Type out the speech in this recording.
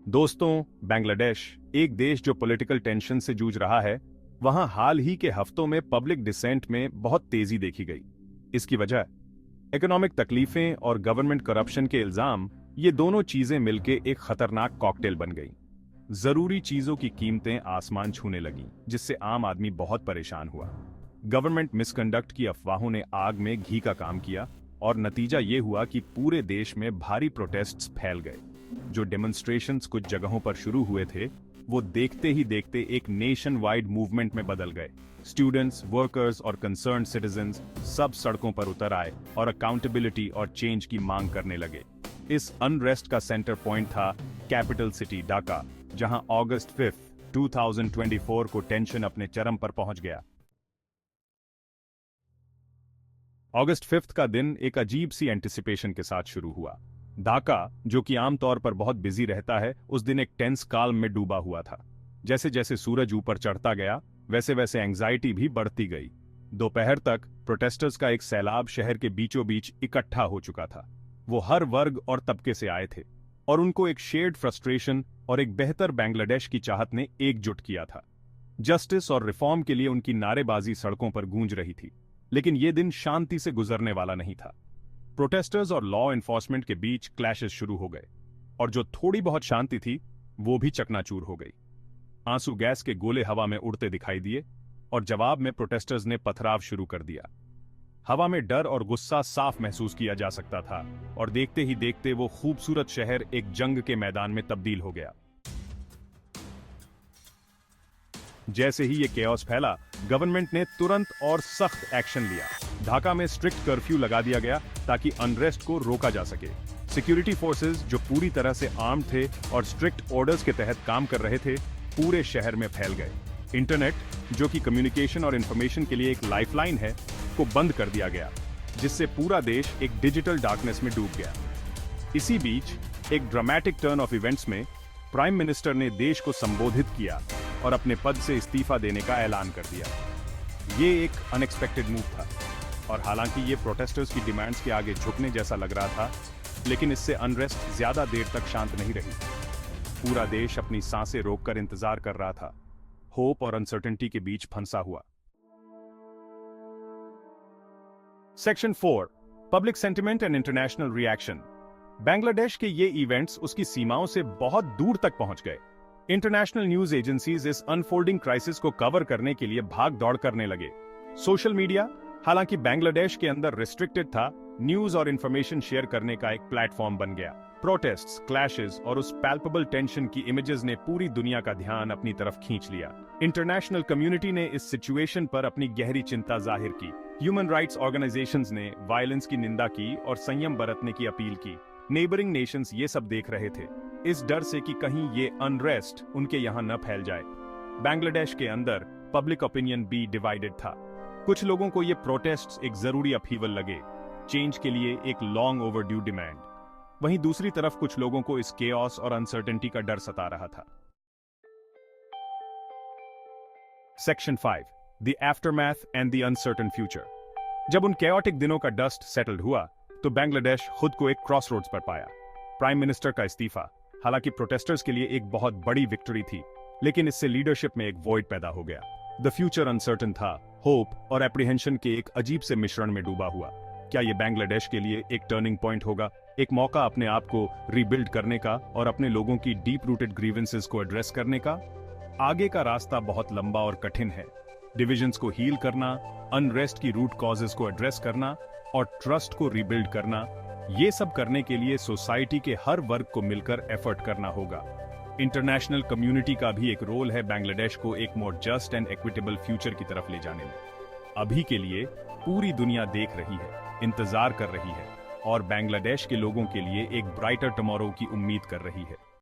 दोस्तों, बांग्लादेश एक देश जो पॉलिटिकल टेंशन से जूझ रहा है, वहां हाल ही के हफ्तों में पब्लिक डिसेंट में बहुत तेजी देखी गई। इसकी वजह इकोनॉमिक तकलीफें और गवर्नमेंट करप्शन के इल्जाम, ये दोनों चीजें मिलकर एक खतरनाक कॉकटेल बन गई। जरूरी चीजों की कीमतें आसमान छूने लगीं, जिससे आम आदमी बहुत परेशान हुआ। गवर्नमेंट मिसकंडक्ट की अफवाहों ने आग में घी का काम किया और नतीजा ये हुआ कि पूरे देश में भारी प्रोटेस्ट्स फैल गए। जो डेमोन्स्ट्रेशंस कुछ जगहों पर शुरू हुए थे, वो देखते ही देखते एक नेशन वाइड मूवमेंट में बदल गए। स्टूडेंट्स, वर्कर्स और कंसर्न सिटीजन्स सब सड़कों पर उतर आए और अकाउंटेबिलिटी और चेंज की मांग करने लगे। इस अनरेस्ट का सेंटर पॉइंट था कैपिटल सिटी ढाका, जहां अगस्त 5, 2024 को टेंशन अपने चरम पर पहुंच गया। अगस्त 5 का दिन एक अजीब सी एंटिसिपेशन के साथ शुरू हुआ। ढाका, जो कि आमतौर पर बहुत बिजी रहता है, उस दिन एक टेंस काल्म में डूबा हुआ था। जैसे जैसे सूरज ऊपर चढ़ता गया, वैसे वैसे एंग्जाइटी भी बढ़ती गई। दोपहर तक प्रोटेस्टर्स का एक सैलाब शहर के बीचों बीच इकट्ठा हो चुका था। वो हर वर्ग और तबके से आए थे और उनको एक शेयर्ड फ्रस्ट्रेशन और एक बेहतर बांग्लादेश की चाहत ने एकजुट किया था। जस्टिस और रिफॉर्म के लिए उनकी नारेबाजी सड़कों पर गूंज रही थी। लेकिन यह दिन शांति से गुजरने वाला नहीं था। प्रोटेस्टर्स और लॉ एनफोर्समेंट के बीच क्लैशेस शुरू हो गए और जो थोड़ी बहुत शांति थी, वो भी चकनाचूर हो गई। आंसू गैस के गोले हवा में उड़ते दिखाई दिए और जवाब में प्रोटेस्टर्स ने पथराव शुरू कर दिया। हवा में डर और गुस्सा साफ महसूस किया जा सकता था और देखते ही देखते वो खूबसूरत शहर एक जंग के मैदान में तब्दील हो गया। जैसे ही ये केओस फैला, गवर्नमेंट ने तुरंत और सख्त एक्शन लिया। ढाका में स्ट्रिक्ट कर्फ्यू लगा दिया गया ताकि अनरेस्ट को रोका जा सके। सिक्योरिटी फोर्सेस, जो पूरी तरह से आर्म्ड थे और स्ट्रिक्ट ऑर्डर्स के तहत काम कर रहे थे, पूरे शहर में फैल गए। इंटरनेट, जो कि कम्युनिकेशन और इंफॉर्मेशन के लिए एक लाइफलाइन है, को बंद कर दिया गया, जिससे पूरा देश एक डिजिटल डार्कनेस में डूब गया। इसी बीच एक ड्रामेटिक टर्न ऑफ इवेंट्स में प्राइम मिनिस्टर ने देश को संबोधित किया और अपने पद से इस्तीफा देने का ऐलान कर दिया। ये एक अनएक्सपेक्टेड मूव था और हालांकि ये प्रोटेस्टर्स की डिमांड्स के आगे झुकने जैसा लग रहा था, लेकिन इससे अनरेस्ट ज्यादा देर तक शांत नहीं रही। पूरा देश अपनी सांसें रोककर इंतजार कर रहा था, होप और अनसर्टेनिटी के बीच फंसा हुआ। Section 4, public sentiment and international reaction. Bangladesh के ये इवेंट्स उसकी सीमाओं से बहुत दूर तक पहुंच गए। इंटरनेशनल न्यूज एजेंसीज इस अनफोल्डिंग क्राइसिस को कवर करने के लिए भाग दौड़ करने लगे। सोशल मीडिया, हालांकि बांग्लादेश के अंदर रिस्ट्रिक्टेड था, न्यूज और इंफॉर्मेशन शेयर करने का एक प्लेटफॉर्म बन गया। प्रोटेस्ट्स, क्लैशेस और उस पैल्पेबल टेंशन की इमेजेस ने पूरी दुनिया का ध्यान अपनी तरफ खींच लिया। इंटरनेशनल कम्युनिटी ने इस सिचुएशन पर अपनी गहरी चिंता जाहिर की। ह्यूमन राइट्स ऑर्गेनाइजेशंस ने वायलेंस की निंदा की और संयम बरतने की अपील की। नेबरिंग नेशंस ये सब देख रहे थे, इस डर से कि कहीं ये अनरेस्ट उनके यहां न फैल जाए। बांग्लादेश के अंदर पब्लिक ओपिनियन भी डिवाइडेड था। कुछ लोगों को ये प्रोटेस्ट्स एक जरूरी अपहीवल लगे, चेंज के लिए एक लॉन्ग ओवरड्यू डिमांड। वहीं दूसरी तरफ कुछ लोगों को इस केओस और अनसर्टेनिटी का डर सता रहा था। Section 5, the aftermath and the uncertain future. जब उन केओटिक दिनों का डस्ट सेटल्ड हुआ, तो बांग्लादेश खुद को एक क्रॉसरोड्स पर पाया। प्राइम मिनिस्टर का इस्तीफा, हालांकि प्रोटेस्टर्स के लिए एक बहुत बड़ी विक्ट्री थी, लेकिन इससे लीडरशिप में एक वॉइड पैदा हो गया। द फ्यूचर अनसर्टेन था, होप और एप्रीहेंशन के एक अजीब से मिश्रण में डूबा हुआ। क्या ये बांग्लादेश के लिए एक टर्निंग पॉइंट होगा, एक मौका अपने आप को रीबिल्ड करने का और अपने लोगों की डीप रूटेड ग्रीवेंसेस को एड्रेस करने का? आगे का रास्ता बहुत लंबा और कठिन है। डिविजन्स को हील करना, अनरेस्ट की रूट कॉजेस को एड्रेस करना और ट्रस्ट को रीबिल्ड करना, ये सब करने के लिए सोसाइटी के हर वर्ग को मिलकर एफर्ट करना होगा। इंटरनेशनल कम्युनिटी का भी एक रोल है बांग्लादेश को एक more just and equitable future की तरफ ले जाने में। अभी के लिए पूरी दुनिया देख रही है, इंतजार कर रही है और बांग्लादेश के लोगों के लिए एक ब्राइटर टुमारो की उम्मीद कर रही है।